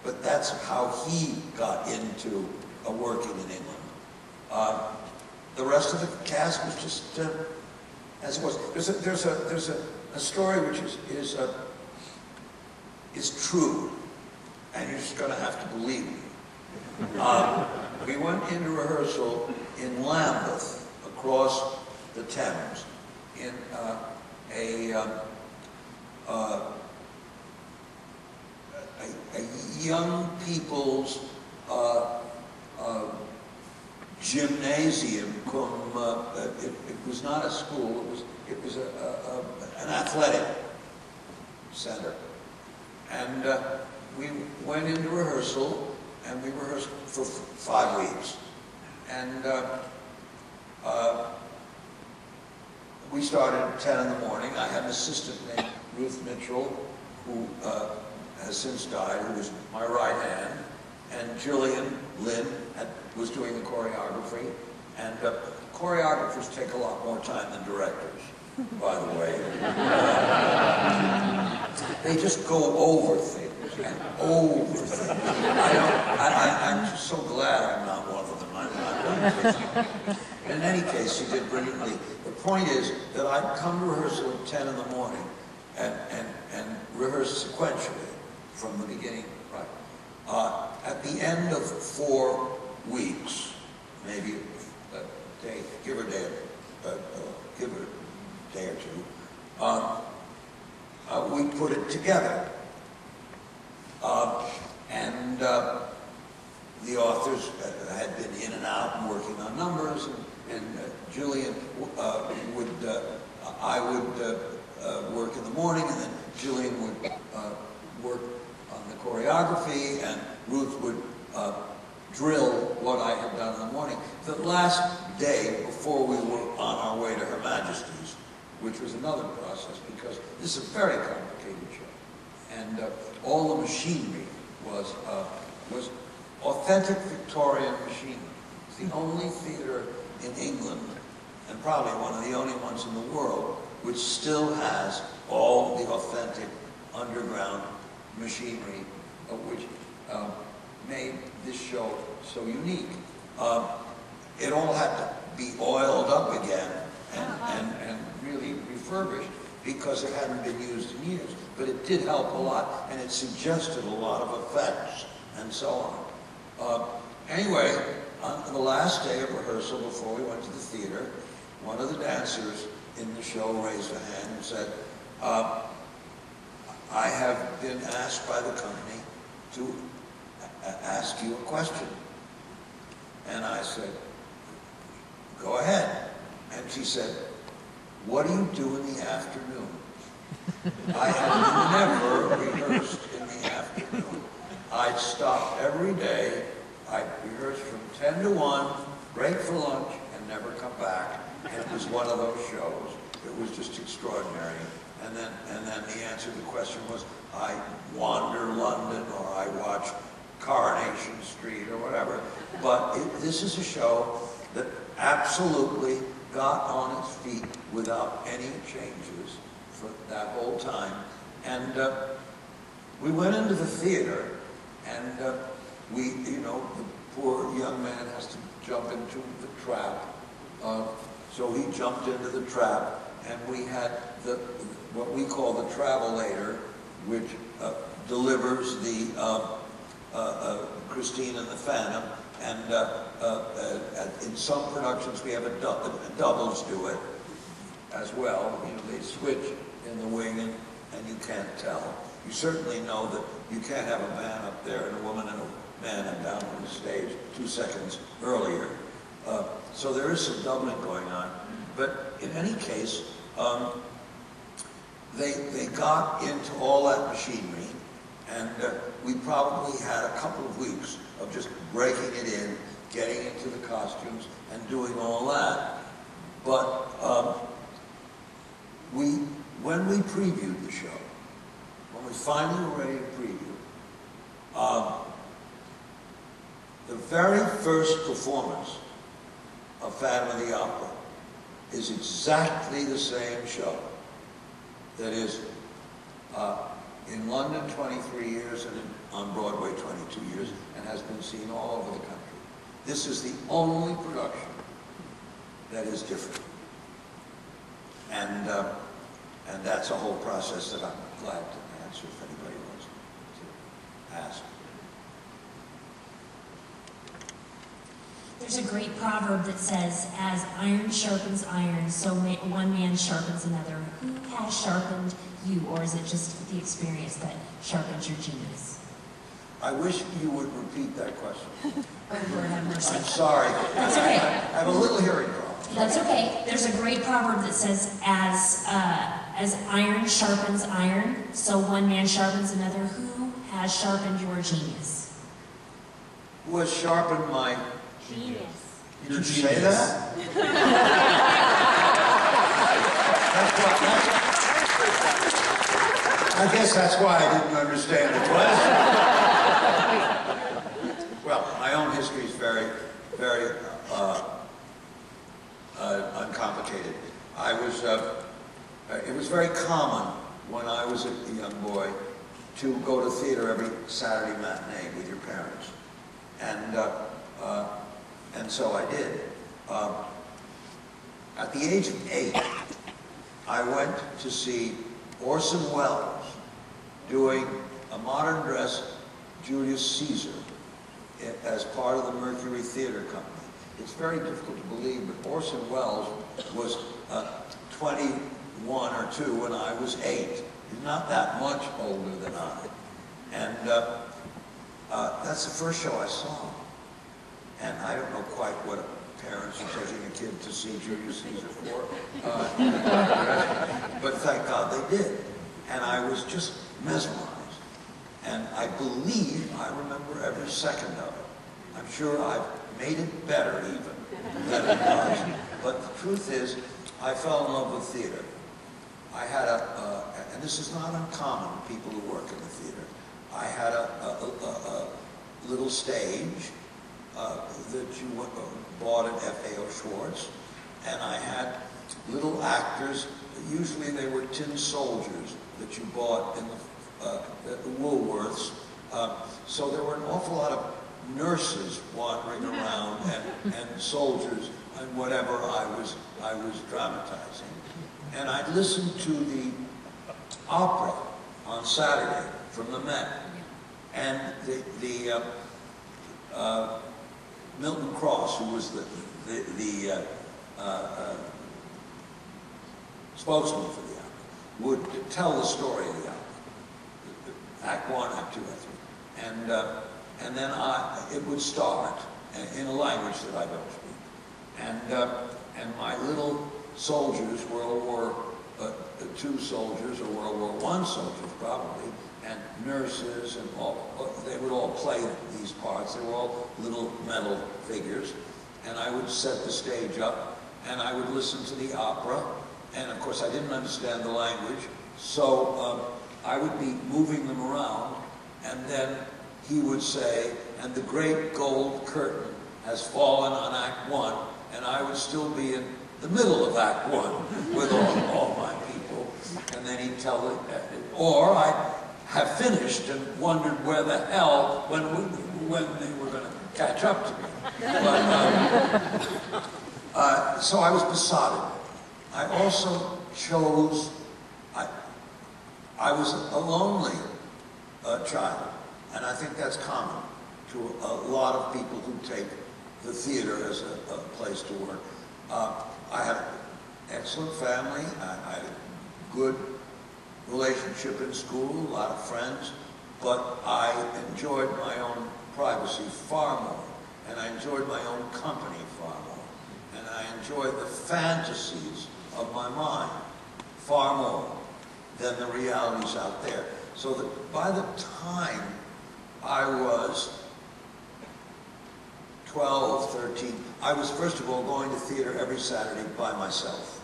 but that's how he got into working in England. The rest of the cast was just as it was. There's a story which is true, and you're just going to have to believe me. We went into rehearsal in Lambeth, across the Thames, in a young people's gymnasium. It was not a school. It was an athletic center, and we went into rehearsal, and we rehearsed for 5 weeks, and we started at 10 in the morning. I had an assistant named Ruth Mitchell, who has since died, who was my right hand, and Gillian Lynn was doing the choreography. And choreographers take a lot more time than directors, by the way. They just go over things and over things. I'm just so glad I'm not one of them. I'm not. In any case, she did brilliantly. The point is that I'd come to rehearsal at 10 in the morning and rehearse sequentially from the beginning, right? At the end of 4 weeks, maybe a day, give or a day or two, we put it together. And the authors had been in and out and working on numbers, and Julian I would work in the morning, and then Julian would work on the choreography, and Ruth would drill what I had done in the morning. The last day before we were on our way to Her Majesty's, which was another process, because this is a very complicated show, and all the machinery was authentic Victorian machinery. It's the only theater in England, and probably one of the only ones in the world, which still has all the authentic underground machinery, which made this show so unique. It all had to be oiled up again and really refurbished, because it hadn't been used in years. But it did help a lot, and it suggested a lot of effects and so on. Anyway, on the last day of rehearsal, before we went to the theater, one of the dancers in the show raised a hand and said, I have been asked by the company to ask you a question. And I said, go ahead. And she said, what do you do in the afternoon? I had never rehearsed in the afternoon. I'd stop every day. I'd rehearse from 10 to 1, break for lunch, and never come back. And it was one of those shows. It was just extraordinary. And then the answer to the question was, I wander London, or I watch Coronation Street, or whatever. But this is a show that absolutely got on its feet without any changes for that whole time. And we went into the theater, and the poor young man has to jump into the trap. So he jumped into the trap, and we had what we call the travelator, which delivers the Christine and the Phantom, and in some productions we have doubles do it as well. They switch in the wing, and you can't tell. You certainly know that you can't have a man up there and a woman and a man down on the stage 2 seconds earlier. So there is some doubling going on. But in any case, they got into all that machinery, and we probably had a couple of weeks of just breaking it in, getting into the costumes, and doing all that. But when we previewed the show, when we finally were ready to preview, the very first performance of Phantom of the Opera is exactly the same show. That is, In London, 23 years, and on Broadway, 22 years, and has been seen all over the country. This is the only production that is different. And that's a whole process that I'm glad to answer if anybody wants to ask. There's a great proverb that says, as iron sharpens iron, so one man sharpens another. Who has sharpened you, or is it just the experience that sharpens your genius? I wish you would repeat that question. Oh, Lord have mercy. I'm sorry. That's okay. I have a little hearing problem. That's okay. There's a great proverb that says, as iron sharpens iron, so one man sharpens another. Who has sharpened your genius? Who has sharpened my Genius. Did you say that? I guess that's why I didn't understand the question. Well, my own history is very, very uncomplicated. It was very common when I was a young boy to go to theater every Saturday matinee with your parents. And so I did. At the age of 8, I went to see Orson Welles doing a modern dress Julius Caesar as part of the Mercury Theater Company. It's very difficult to believe, but Orson Welles was 21 or 2 when I was 8. He's not that much older than I. And that's the first show I saw. And I don't know quite what parents are taking a kid to see Julius Caesar for. But thank God they did. And I was just mesmerized. And I believe I remember every second of it. I'm sure I've made it better even than it was. But the truth is, I fell in love with theater. I had and this is not uncommon to people who work in the theater. I had a little stage that you bought at F.A.O. Schwartz, and I had little actors. Usually they were tin soldiers that you bought in the Woolworths. So there were an awful lot of nurses wandering around and soldiers and whatever I was dramatizing. And I'd listen to the opera on Saturday from the Met, and the Milton Cross, who was the spokesman for the opera, would tell the story of the opera, Act 1, Act 2, Act 3, and then it would start in a language that I don't speak, and my little soldiers, World War II soldiers or World War I soldiers probably, and nurses and all, they would all play these parts. They were all little metal figures. And I would set the stage up, and I would listen to the opera. And of course, I didn't understand the language, so I would be moving them around, and then he would say, and the great gold curtain has fallen on Act 1, and I would still be in the middle of Act 1 with all my people. And then he'd tell it, or I'd have finished and wondered where the hell, when they were going to catch up to me. But, so I was besotted. I also chose, I was a lonely child, and I think that's common to a lot of people who take the theater as a place to work. I had an excellent family. I had a good relationship in school, a lot of friends, but I enjoyed my own privacy far more, and I enjoyed my own company far more, and I enjoyed the fantasies of my mind far more than the realities out there. So that by the time I was 12, 13, I was first of all going to theater every Saturday by myself.